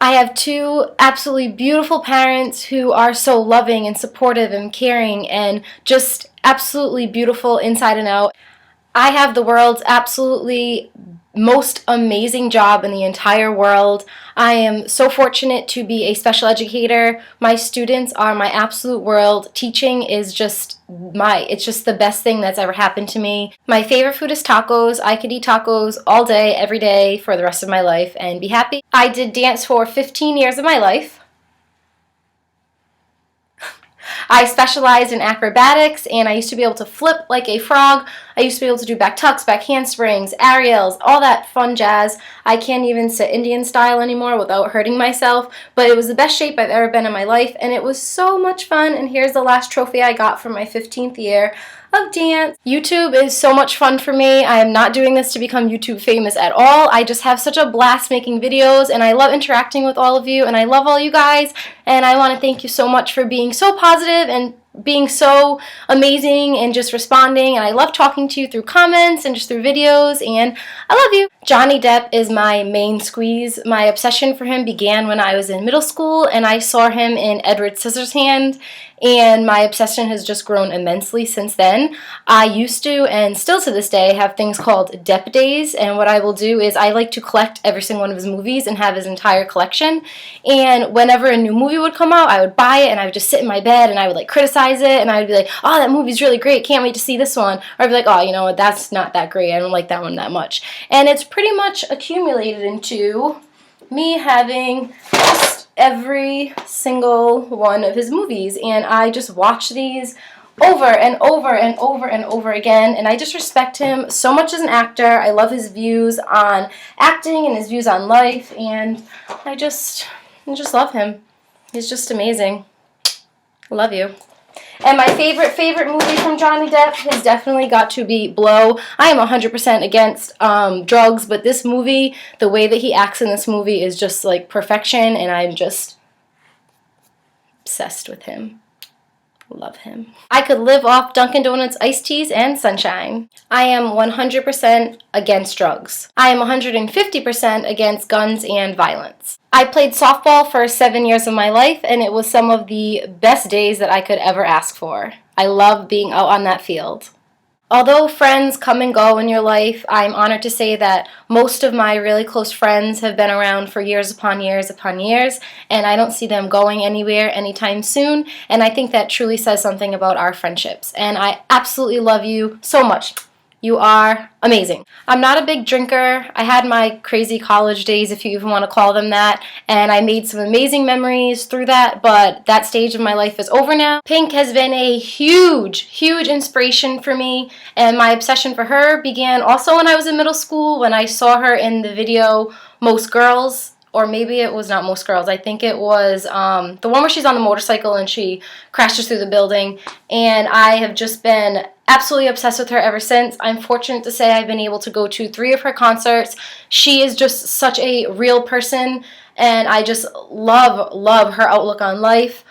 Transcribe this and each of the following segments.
I have two absolutely beautiful parents who are so loving and supportive and caring and just absolutely beautiful inside and out. I have the world's absolutely most amazing job in the entire world. I am so fortunate to be a special educator. My students are my absolute world. Teaching is it's just the best thing that's ever happened to me. My favorite food is tacos. I could eat tacos all day, every day for the rest of my life and be happy. I did dance for 15 years of my life. I specialized in acrobatics, and I used to be able to flip like a frog. I used to be able to do back tucks, back handsprings, aerials, all that fun jazz. I can't even sit Indian style anymore without hurting myself, but it was the best shape I've ever been in my life, and it was so much fun. And here's the last trophy I got from my 15th year of dance. YouTube is so much fun for me. I am not doing this to become YouTube famous at all. I just have such a blast making videos, and I love interacting with all of you, and I love all you guys, and I want to thank you so much for being so positive and being so amazing and just responding, and I love talking to you through comments and just through videos, and I love you. Johnny Depp is my main squeeze. My obsession for him began when I was in middle school and I saw him in Edward Scissorhands, and my obsession has just grown immensely since then. I used to, and still to this day, have things called Depp Days, and what I will do is I like to collect every single one of his movies and have his entire collection, and whenever a new movie would come out, I would buy it and I would just sit in my bed and I would like criticize it, and I would be like, oh, that movie's really great, can't wait to see this one, or I'd be like, oh, you know what, that's not that great, I don't like that one that much. And it's pretty much accumulated into me having just every single one of his movies, and I just watch these over and over and over and over again, and I just respect him so much as an actor. I love his views on acting and his views on life, and I just love him. He's just amazing. I love you. And my favorite movie from Johnny Depp has definitely got to be Blow. I am 100% against drugs, but this movie, the way that he acts in this movie is just like perfection, and I'm just obsessed with him. Love him. I could live off Dunkin' Donuts iced teas and sunshine. I am 100% against drugs. I am 150% against guns and violence. I played softball for 7 years of my life, and it was some of the best days that I could ever ask for. I love being out on that field. Although friends come and go in your life, I'm honored to say that most of my really close friends have been around for years upon years upon years, and I don't see them going anywhere anytime soon, and I think that truly says something about our friendships. And I absolutely love you so much. You are amazing. I'm not a big drinker. I had my crazy college days, if you even want to call them that, and I made some amazing memories through that, but that stage of my life is over now. Pink has been a huge inspiration for me, and my obsession for her began also when I was in middle school, when I saw her in the video Most Girls. Or maybe it was not Most Girls. I think it was the one where she's on the motorcycle and she crashes through the building. And I have just been absolutely obsessed with her ever since. I'm fortunate to say I've been able to go to 3 of her concerts. She is just such a real person, and I just love her outlook on life.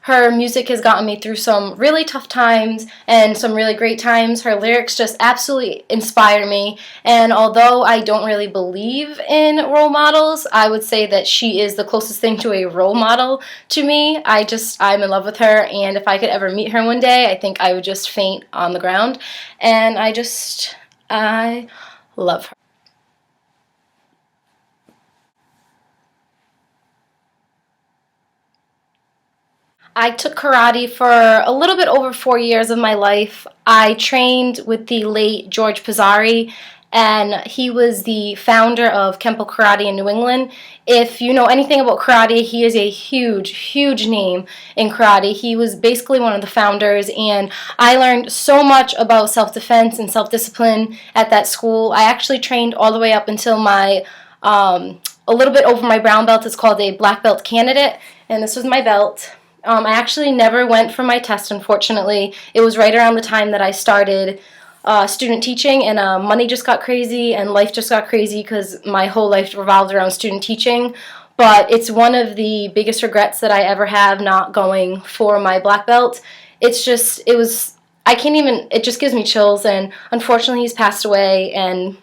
Her music has gotten me through some really tough times and some really great times. Her lyrics just absolutely inspire me, and although I don't really believe in role models, I would say that she is the closest thing to a role model to me. I'm in love with her, and if I could ever meet her one day, I think I would just faint on the ground, and I love her. I took karate for a little bit over 4 years of my life. I trained with the late George Pizzari, and he was the founder of Kempo Karate in New England. If you know anything about karate, he is a huge name in karate. He was basically one of the founders, and I learned so much about self-defense and self-discipline at that school. I actually trained all the way up until my a little bit over my brown belt. It's called a black belt candidate, and this was my belt. I actually never went for my test, unfortunately. It was right around the time that I started student teaching, and money just got crazy and life just got crazy because my whole life revolved around student teaching. But it's one of the biggest regrets that I ever have not going for my black belt. It just gives me chills, and unfortunately he's passed away, and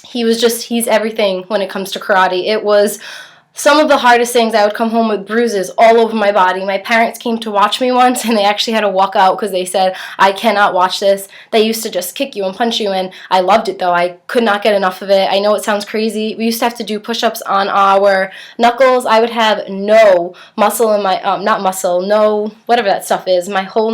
he's everything when it comes to karate. It was Some of the hardest things, I would come home with bruises all over my body. My parents came to watch me once, and they actually had to walk out because they said, I cannot watch this. They used to just kick you and punch you, and I loved it though. I could not get enough of it. I know it sounds crazy. We used to have to do push-ups on our knuckles. I would have no muscle in my, not muscle, no, whatever that stuff is. My whole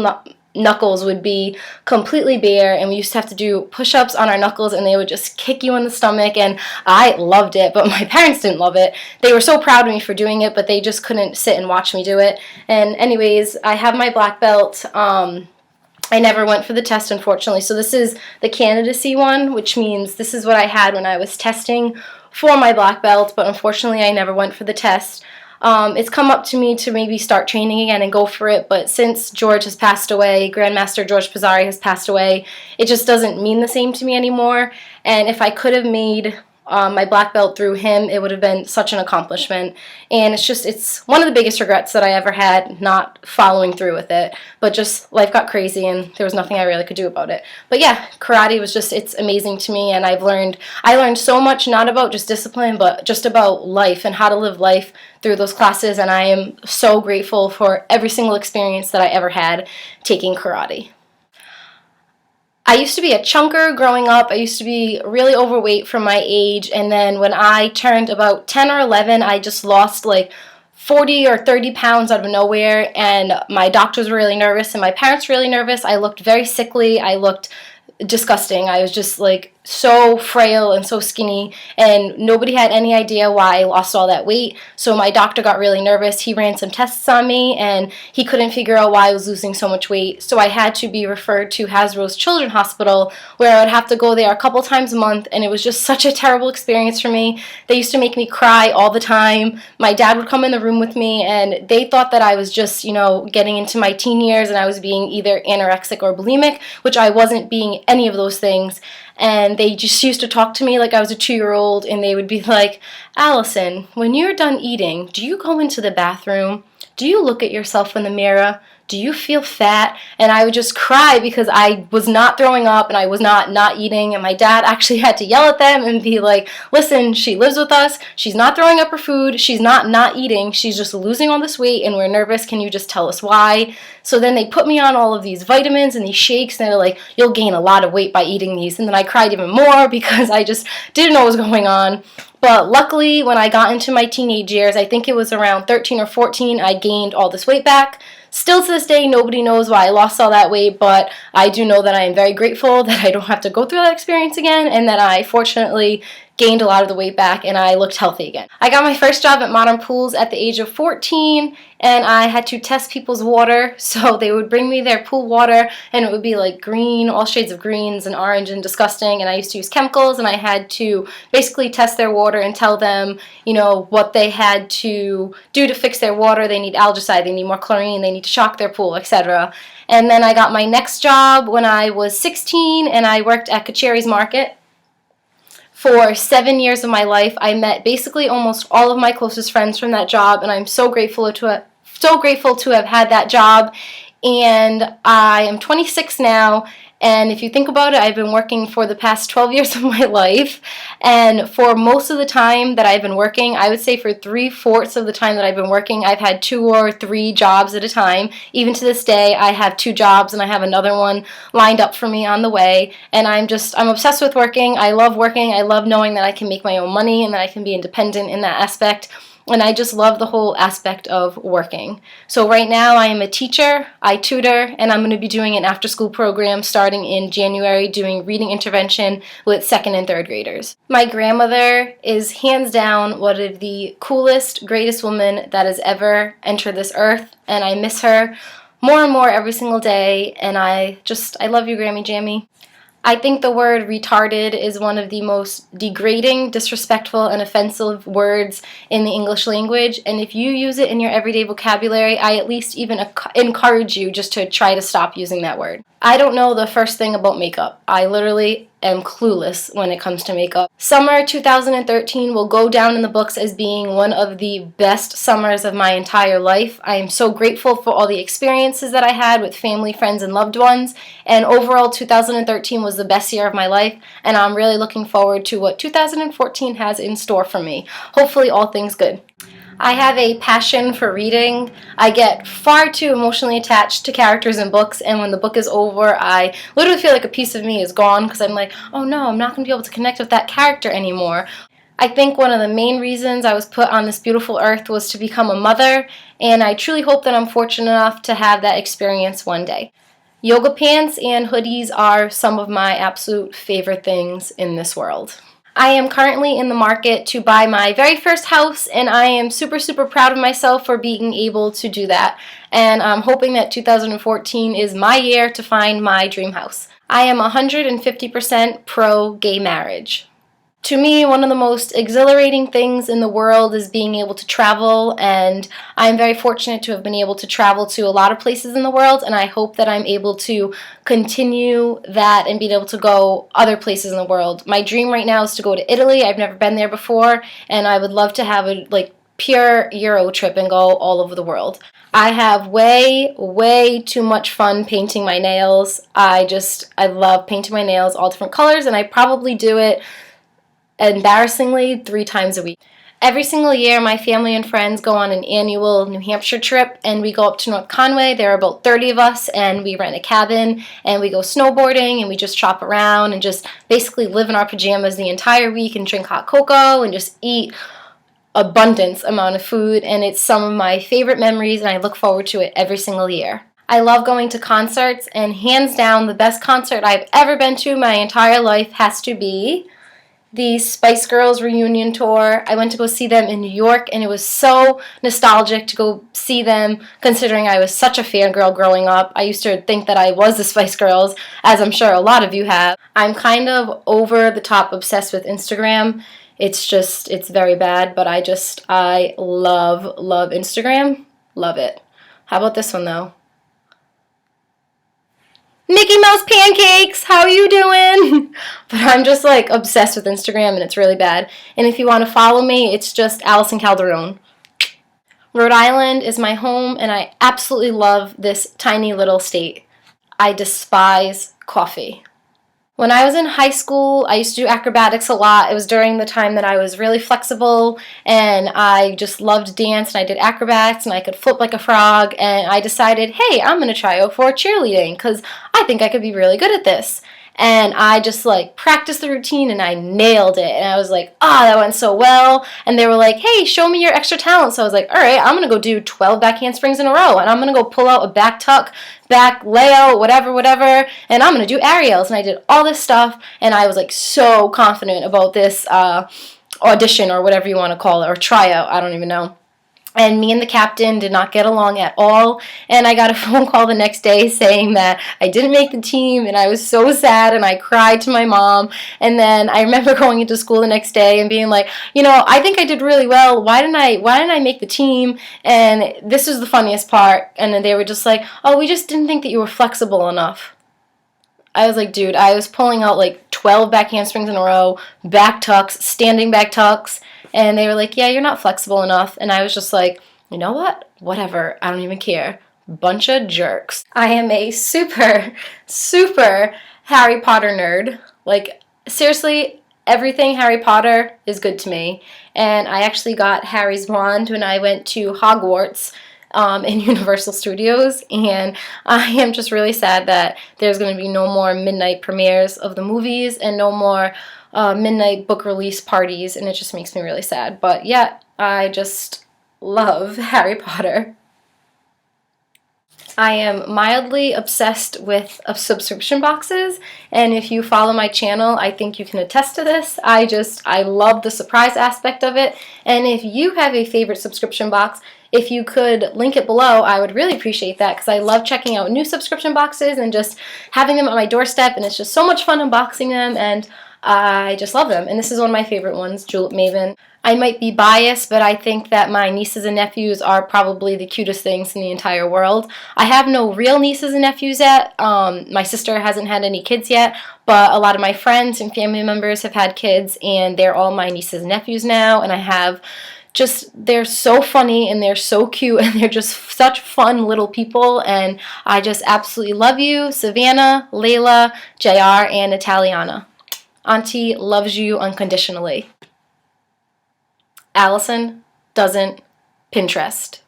knuckles would be completely bare, and we used to have to do push-ups on our knuckles, and they would just kick you in the stomach, and I loved it, but my parents didn't love it. They were so proud of me for doing it, but they just couldn't sit and watch me do it. And anyways, I have my black belt. I never went for the test, unfortunately, so this is the candidacy one, which means this is what I had when I was testing for my black belt, but unfortunately I never went for the test. It's come up to me to maybe start training again and go for it, but since George has passed away, Grandmaster George Pizzari has passed away, it just doesn't mean the same to me anymore. And if I could have made my black belt through him, it would have been such an accomplishment. And it's one of the biggest regrets that I ever had, not following through with it. But just life got crazy, and there was nothing I really could do about it. But yeah, karate was it's amazing to me, and I learned so much, not about just discipline, but just about life and how to live life through those classes. And I am so grateful for every single experience that I ever had taking karate. I used to be a chunker growing up. I used to be really overweight for my age, and then when I turned about 10 or 11, I just lost like 40 or 30 pounds out of nowhere, and my doctors were really nervous and my parents were really nervous. I looked very sickly. I looked disgusting. I was just like so frail and so skinny, and nobody had any idea why I lost all that weight. So my doctor got really nervous. He ran some tests on me, and he couldn't figure out why I was losing so much weight. So I had to be referred to Hasbro's Children's Hospital, where I would have to go there a couple times a month, and it was just such a terrible experience for me. They used to make me cry all the time. My dad would come in the room with me, and they thought that I was just, getting into my teen years, and I was being either anorexic or bulimic, which I wasn't being any of those things. And they just used to talk to me like I was a 2-year-old, and they would be like, Allison, when you're done eating, do you go into the bathroom? Do you look at yourself in the mirror? Do you feel fat? And I would just cry because I was not throwing up and I was not eating, and my dad actually had to yell at them and be like, listen, she lives with us, she's not throwing up her food, she's not eating, she's just losing all this weight and we're nervous, can you just tell us why? So then they put me on all of these vitamins and these shakes, and they're like, you'll gain a lot of weight by eating these. And then I cried even more because I just didn't know what was going on. But luckily, when I got into my teenage years, I think it was around 13 or 14, I gained all this weight back. Still to this day, nobody knows why I lost all that weight, but I do know that I am very grateful that I don't have to go through that experience again, and that I fortunately gained a lot of the weight back and I looked healthy again. I got my first job at Modern Pools at the age of 14, and I had to test people's water. So they would bring me their pool water, and it would be like green, all shades of greens and orange and disgusting, and I used to use chemicals, and I had to basically test their water and tell them, what they had to do to fix their water. They need algicide, they need more chlorine, they need to shock their pool, etc. And then I got my next job when I was 16, and I worked at Kacherri's Market. For 7 years of my life, I met basically almost all of my closest friends from that job, and I'm so grateful to have had that job. And I am 26 now, and if you think about it, I've been working for the past 12 years of my life, and for most of the time that I've been working, I would say for 3/4 of the time that I've been working, I've had 2 or 3 jobs at a time. Even to this day, I have 2 jobs, and I have another one lined up for me on the way, and I'm obsessed with working. I love working. I love knowing that I can make my own money and that I can be independent in that aspect. And I just love the whole aspect of working. So right now I am a teacher, I tutor, and I'm going to be doing an after-school program starting in January, doing reading intervention with 2nd and 3rd graders. My grandmother is hands down one of the coolest, greatest women that has ever entered this earth, and I miss her more and more every single day, and I love you, Grammy Jammy. I think the word retarded is one of the most degrading, disrespectful, and offensive words in the English language, and if you use it in your everyday vocabulary, I at least even encourage you just to try to stop using that word. I don't know the first thing about makeup. I literally am clueless when it comes to makeup. Summer 2013 will go down in the books as being one of the best summers of my entire life. I am so grateful for all the experiences that I had with family, friends, and loved ones, and overall 2013 was the best year of my life, and I'm really looking forward to what 2014 has in store for me. Hopefully all things good. I have a passion for reading. I get far too emotionally attached to characters in books, and when the book is over, I literally feel like a piece of me is gone because I'm like, oh no, I'm not going to be able to connect with that character anymore. I think one of the main reasons I was put on this beautiful earth was to become a mother, and I truly hope that I'm fortunate enough to have that experience one day. Yoga pants and hoodies are some of my absolute favorite things in this world. I am currently in the market to buy my very first house, and I am super, super proud of myself for being able to do that. And I'm hoping that 2014 is my year to find my dream house. I am 150% pro gay marriage. To me, one of the most exhilarating things in the world is being able to travel, and I'm very fortunate to have been able to travel to a lot of places in the world, and I hope that I'm able to continue that and being able to go other places in the world. My dream right now is to go to Italy. I've never been there before, and I would love to have a pure Euro trip and go all over the world. I have way too much fun painting my nails. I love painting my nails all different colors, and I probably do it embarrassingly 3 times a week. Every single year, my family and friends go on an annual New Hampshire trip, and we go up to North Conway. There are about 30 of us, and we rent a cabin, and we go snowboarding, and we just shop around and just basically live in our pajamas the entire week and drink hot cocoa and just eat abundance amount of food, and it's some of my favorite memories, and I look forward to it every single year. I love going to concerts, and hands down, the best concert I've ever been to my entire life has to be the Spice Girls reunion tour. I went to go see them in New York, and it was so nostalgic to go see them, considering I was such a fangirl growing up. I used to think that I was the Spice Girls, as I'm sure a lot of you have. I'm kind of over the top obsessed with Instagram. It's very bad, but I love Instagram. Love it. How about this one, though? Mickey Mouse pancakes, how are you doing? But I'm just obsessed with Instagram, and it's really bad. And if you want to follow me, it's just Allison Calderon. Rhode Island is my home, and I absolutely love this tiny little state. I despise coffee. When I was in high school, I used to do acrobatics a lot. It was during the time that I was really flexible, and I just loved dance, and I did acrobatics, and I could flip like a frog, and I decided, hey, I'm going to try out for cheerleading because I think I could be really good at this. And I just practiced the routine, and I nailed it. And I was like, that went so well. And they were like, hey, show me your extra talent. So I was like, all right, I'm going to go do 12 back handsprings in a row. And I'm going to go pull out a back tuck, back layout, whatever. And I'm going to do aerials. And I did all this stuff. And I was so confident about this audition or whatever you want to call it, or tryout. I don't even know. And me and the captain did not get along at all, and I got a phone call the next day saying that I didn't make the team, and I was so sad, and I cried to my mom. And then I remember going into school the next day and being like, I think I did really well. Why didn't I make the team? And this was the funniest part. And then they were just like, oh, we just didn't think that you were flexible enough. I was like, dude, I was pulling out 12 back handsprings in a row, back tucks, standing back tucks. And they were like, yeah, you're not flexible enough. And I was just like, you know what? Whatever. I don't even care. Bunch of jerks. I am a super Harry Potter nerd. Seriously, everything Harry Potter is good to me. And I actually got Harry's wand when I went to Hogwarts in Universal Studios, and I am just really sad that there's going to be no more midnight premieres of the movies and no more midnight book release parties, and it just makes me really sad. But yeah, I just love Harry Potter. I am mildly obsessed with subscription boxes, and if you follow my channel, I think you can attest to this. I love the surprise aspect of it, and if you have a favorite subscription box, if you could link it below, I would really appreciate that, because I love checking out new subscription boxes and just having them on my doorstep, and it's just so much fun unboxing them, and I just love them. And this is one of my favorite ones, Julep Maven. I might be biased, but I think that my nieces and nephews are probably the cutest things in the entire world. I have no real nieces and nephews yet. My sister hasn't had any kids yet, but a lot of my friends and family members have had kids, and they're all my nieces and nephews now, and I have they're so funny, and they're so cute, and they're just such fun little people, and I just absolutely love you, Savannah, Layla, JR, and Italiana. Auntie loves you unconditionally. Allison doesn't Pinterest.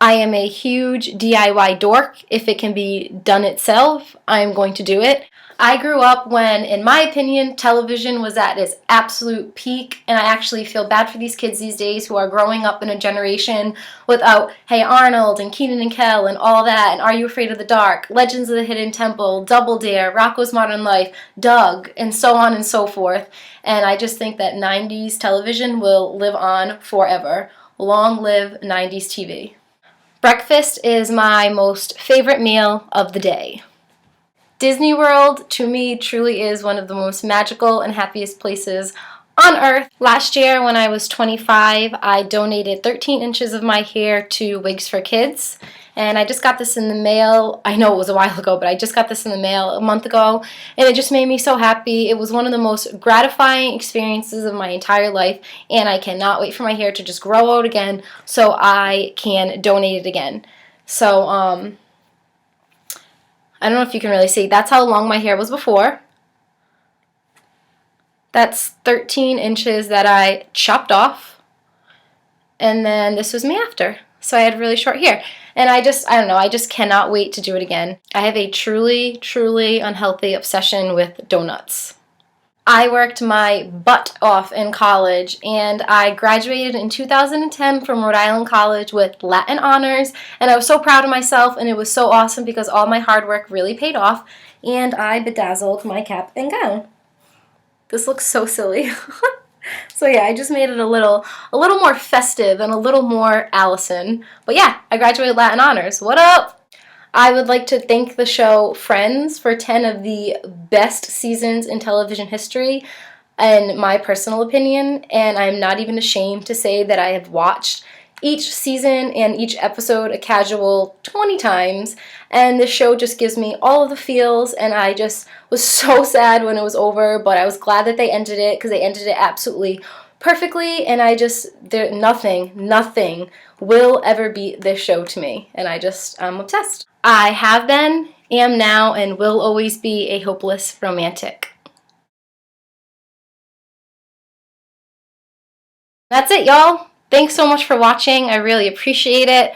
I am a huge DIY dork. If it can be done itself, I'm going to do it. I grew up when, in my opinion, television was at its absolute peak, and I actually feel bad for these kids these days who are growing up in a generation without Hey Arnold and Kenan and Kel and all that, and Are You Afraid of the Dark, Legends of the Hidden Temple, Double Dare, Rocko's Modern Life, Doug, and so on and so forth. And I just think that 90s television will live on forever. Long live 90s TV. Breakfast is my most favorite meal of the day. Disney World, to me, truly is one of the most magical and happiest places on earth. Last year, when I was 25, I donated 13 inches of my hair to Wigs for Kids. And I just got this in the mail. I know it was a while ago, but I just got this in the mail a month ago. And it just made me so happy. It was one of the most gratifying experiences of my entire life. And I cannot wait for my hair to just grow out again so I can donate it again. So, I don't know if you can really see. That's how long my hair was before. That's 13 inches that I chopped off. And then this was me after. So I had really short hair. And I don't know, I just cannot wait to do it again. I have a truly, truly unhealthy obsession with donuts. I worked my butt off in college, and I graduated in 2010 from Rhode Island College with Latin honors, and I was so proud of myself, and it was so awesome because all my hard work really paid off, and I bedazzled my cap and gown. This looks so silly. So yeah, I just made it a little more festive and a little more Allison. But yeah, I graduated Latin honors. What up? I would like to thank the show Friends for 10 of the best seasons in television history, in my personal opinion, and I'm not even ashamed to say that I have watched each season and each episode a casual 20 times, and this show just gives me all of the feels, and I just was so sad when it was over, but I was glad that they ended it because they ended it absolutely perfectly, and nothing will ever beat this show to me, and I'm obsessed. I have been, am now, and will always be a hopeless romantic. That's it, y'all. Thanks so much for watching. I really appreciate it.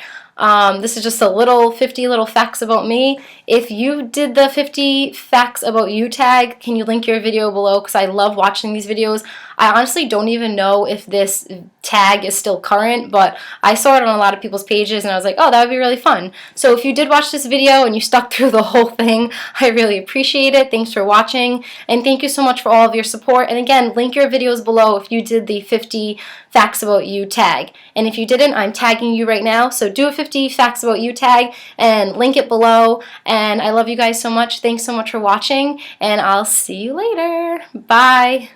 This is just a little 50 little facts about me. If you did the 50 facts about you tag, can you link your video below? Because I love watching these videos. I honestly don't even know if this tag is still current, but I saw it on a lot of people's pages and I was like, oh, that would be really fun. So if you did watch this video and you stuck through the whole thing, I really appreciate it. Thanks for watching, and thank you so much for all of your support. And again, link your videos below if you did the 50 facts about you tag. And if you didn't, I'm tagging you right now. So do a 50 facts about you tag and link it below. And I love you guys so much. Thanks so much for watching, and I'll see you later. Bye.